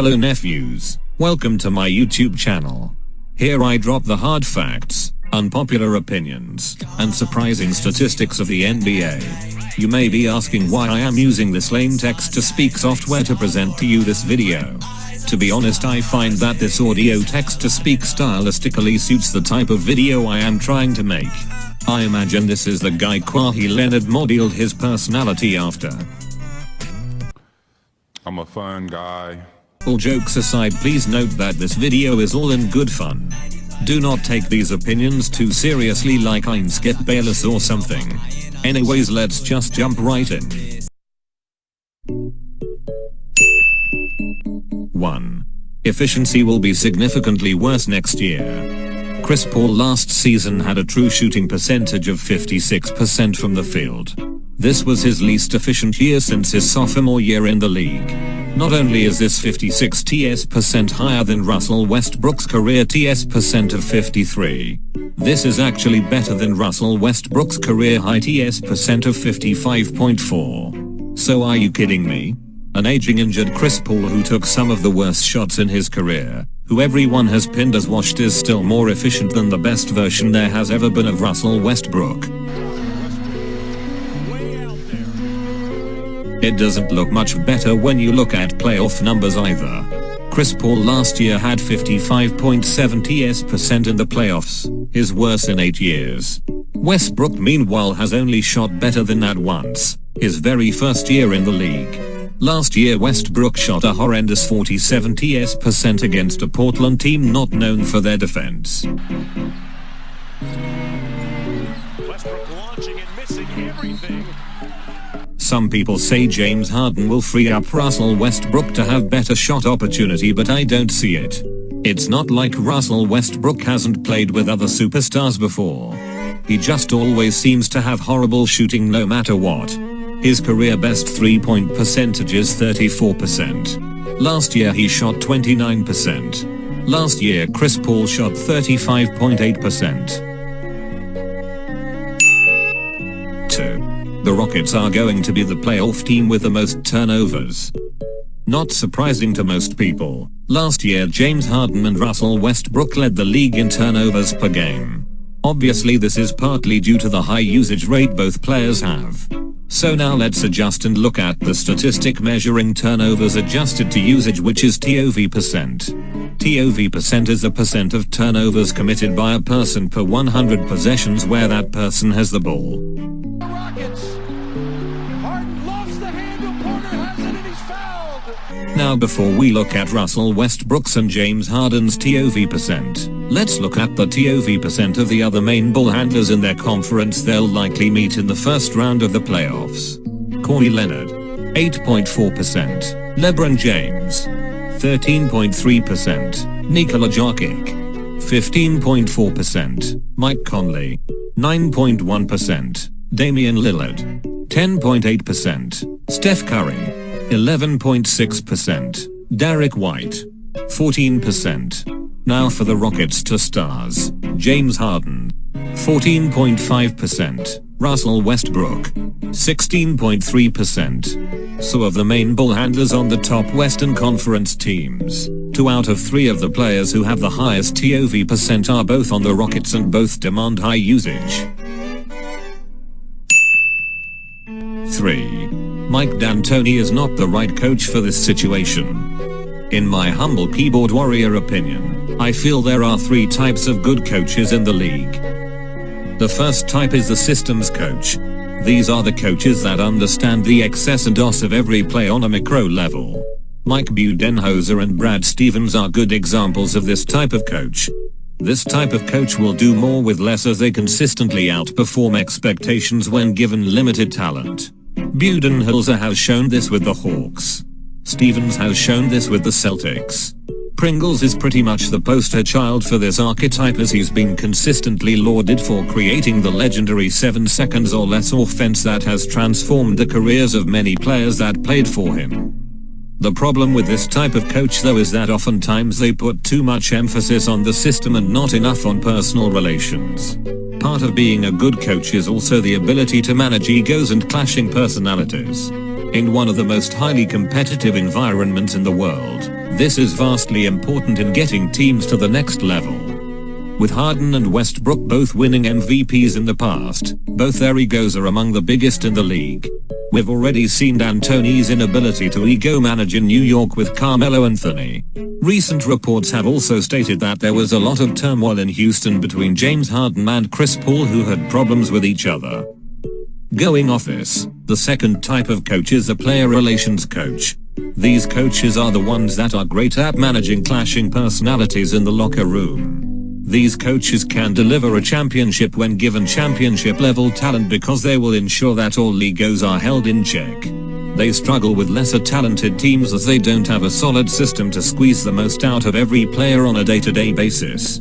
fellow nephews, welcome to my YouTube channel. Here I drop the hard facts, unpopular opinions, and surprising statistics of the NBA. You may be asking why I am using this lame text-to-speak software to present to you this video. To be honest, I find that this audio text-to-speak stylistically suits the type of video I am trying to make. I imagine this is the guy Kawhi Leonard modeled his personality after. I'm a fun guy. All jokes aside, please note that this video is all in good fun. Do not take these opinions too seriously like I'm Skip Bayless or something. Anyways, let's just jump right in. 1. Efficiency will be significantly worse next year. Chris Paul last season had a true shooting percentage of 56% from the field. This was his least efficient year since his sophomore year in the league. Not only is this 56% higher than Russell Westbrook's career % of 53, this is actually better than Russell Westbrook's career high % of 55.4. So are you kidding me? An aging injured Chris Paul who took some of the worst shots in his career, who everyone has pinned as washed, is still more efficient than the best version there has ever been of Russell Westbrook. It doesn't look much better when you look at playoff numbers either. Chris Paul last year had 55.7% in the playoffs, his worst in 8 years. Westbrook meanwhile has only shot better than that once, his very first year in the league. Last year Westbrook shot a horrendous 47% against a Portland team not known for their defense. Westbrook launching and missing everything. Some people say James Harden will free up Russell Westbrook to have better shot opportunity, but I don't see it. It's not like Russell Westbrook hasn't played with other superstars before. He just always seems to have horrible shooting no matter what. His career best 3-point percentage is 34%. Last year he shot 29%. Last year Chris Paul shot 35.8%. 2. The Rockets are going to be the playoff team with the most turnovers. Not surprising to most people, last year James Harden and Russell Westbrook led the league in turnovers per game. Obviously this is partly due to the high usage rate both players have. So now let's adjust and look at the statistic measuring turnovers adjusted to usage, which is TOV%. TOV% is the percent of turnovers committed by a person per 100 possessions where that person has the ball. Now before we look at Russell Westbrook's and James Harden's TOV%, let's look at the TOV% of the other main ball handlers in their conference they'll likely meet in the first round of the playoffs. Kawhi Leonard, 8.4%, LeBron James, 13.3%, Nikola Jokic, 15.4%, Mike Conley, 9.1%, Damian Lillard, 10.8%, Steph Curry, 11.6%, Derek White, 14%. Now for the Rockets to stars: James Harden, 14.5%, Russell Westbrook, 16.3%. So of the main ball handlers on the top Western Conference teams, 2 out of 3 of the players who have the highest TOV% are both on the Rockets and both demand high usage. 3. Mike D'Antoni is not the right coach for this situation. In my humble keyboard warrior opinion, I feel there are 3 types of good coaches in the league. The first type is the systems coach. These are the coaches that understand the excess and os of every play on a micro level. Mike Budenholzer and Brad Stevens are good examples of this type of coach. This type of coach will do more with less as they consistently outperform expectations when given limited talent. Budenholzer has shown this with the Hawks. Stevens has shown this with the Celtics. Pringles is pretty much the poster child for this archetype, as he's been consistently lauded for creating the legendary 7 seconds or less offense that has transformed the careers of many players that played for him. The problem with this type of coach though is that oftentimes they put too much emphasis on the system and not enough on personal relations. Part of being a good coach is also the ability to manage egos and clashing personalities. In one of the most highly competitive environments in the world, This is vastly important in getting teams to the next level. With Harden and Westbrook both winning MVPs in the past, both their egos are among the biggest in the league. We've already seen D'Antoni's inability to ego manage in New York with Carmelo Anthony. Recent reports have also stated that there was a lot of turmoil in Houston between James Harden and Chris Paul, who had problems with each other. Going off this, the second type of coach is a player relations coach. These coaches are the ones that are great at managing clashing personalities in the locker room. These coaches can deliver a championship when given championship level talent because they will ensure that all egos are held in check. They struggle with lesser talented teams as they don't have a solid system to squeeze the most out of every player on a day-to-day basis.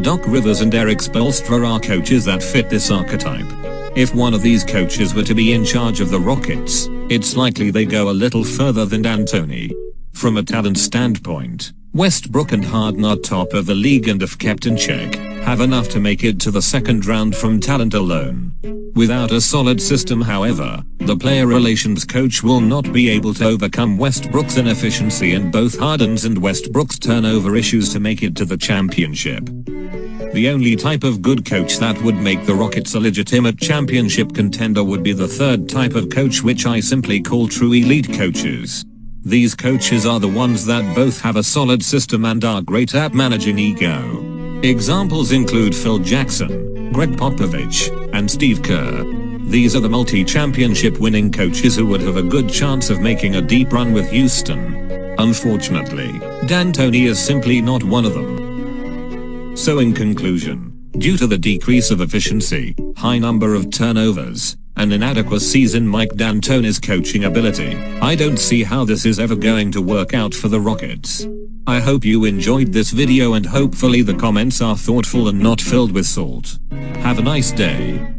Doc Rivers and Eric Spoelstra are coaches that fit this archetype. If one of these coaches were to be in charge of the Rockets, it's likely they go a little further than D'Antoni. From a talent standpoint, Westbrook and Harden are top of the league and if kept in check, have enough to make it to the second round from talent alone. Without a solid system, however, the player relations coach will not be able to overcome Westbrook's inefficiency and both Harden's and Westbrook's turnover issues to make it to the championship. The only type of good coach that would make the Rockets a legitimate championship contender would be the third type of coach, which I simply call true elite coaches. These coaches are the ones that both have a solid system and are great at managing ego. Examples include Phil Jackson, Greg Popovich, and Steve Kerr. These are the multi-championship winning coaches who would have a good chance of making a deep run with Houston. Unfortunately, D'Antoni is simply not one of them. So in conclusion, due to the decrease of efficiency, high number of turnovers, and inadequacies in Mike D'Antoni's coaching ability, I don't see how this is ever going to work out for the Rockets. I hope you enjoyed this video and hopefully the comments are thoughtful and not filled with salt. Have a nice day.